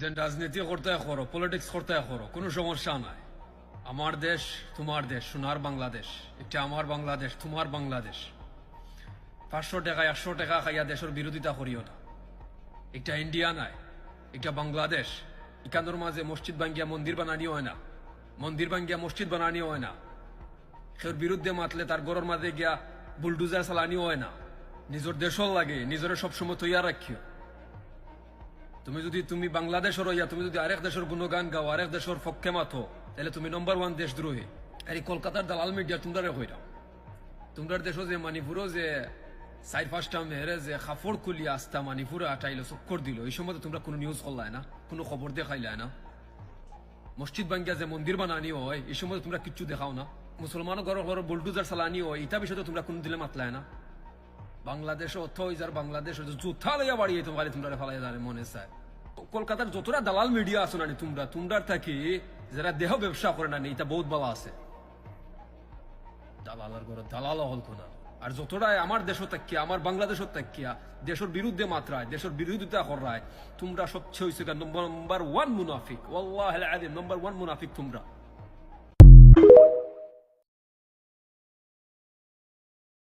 ইতেন রাজনীতি করতে করো, পলিটিক্স করতে করো, কোনো সমস্যা নাই। আমার দেশ তোমার দেশ, সোনার বাংলাদেশ। এটা আমার বাংলাদেশ, তোমার বাংলাদেশ। 500 টাকা 100 টাকা খাইয়া দেশের বিরোধিতা করিও না। এটা ইন্ডিয়া নাই, এটা বাংলাদেশ। ইকানোর মাঝে মসজিদ ভাঙ্গিয়া মন্দির বানানিও হয় না, মন্দির ভাঙ্গিয়া মসজিদ বানানিও হয় না। সের বিরুদ্ধে মাতলে তার গরর মাঝে গিয়া বুলডুজার চালানিও হয় না। নিজের দেশও লাগে, নিজের সবসময় তৈয়া রাখিও। তুমি বাংলাদেশের হইয়া তুমি যদি আরেক দেশের গুণগান গাও, আরেক দেশের পক্ষে মাথো, তাহলে তুমি নম্বর 1 দেশদ্রোহী। আর এই কলকাতার দালাল মিডিয়া তোমরা হইরাও। তোমরার দেশও যে মানিপুরও যে 4-5টা মেয়েরে যে খাফড় খুলিয়া আসতা মানিপুরে আটাইলো, চক্কর দিল, এই সময় তোমরা কোনো নিউজ করলাই না, কোনো খবর দেখাইলাই না। মসজিদ ভাঙ্গিয়া যে মন্দির বানানি হয়, এই সময় তোমরা কিচ্ছু দেখাও না। মুসলমান ঘর ঘর বুলডুজার চালানি হয়, এটা বিষয়ে তোমরা কোনো দিলে মাতলায় না। বাংলাদেশে অর্থ যার বাংলাদেশ জুথা লইয়া বাড়িয়ে তোমার তোমরা ফালাই যারে মনে চায়। কলকাতার যতটা দালাল মিডিয়া আছে না তোমরা থাকি যারা দেহ ব্যবসা করে না, এটা বহুত বলা আছে। দালালের ঘরে দালাল হলতো না। আর যতটাই আমার দেশও থাকিয়া, আমার বাংলাদেশও থাকিয়া দেশের বিরুদ্ধে মাত্রায়, দেশের বিরোধিতা করায়, তোমরা সবচেয়ে হয়েছে নম্বর 1 মুনাফিক। ওয়াল্লাহিল আযীম, নম্বর 1 মুনাফিক তোমরা।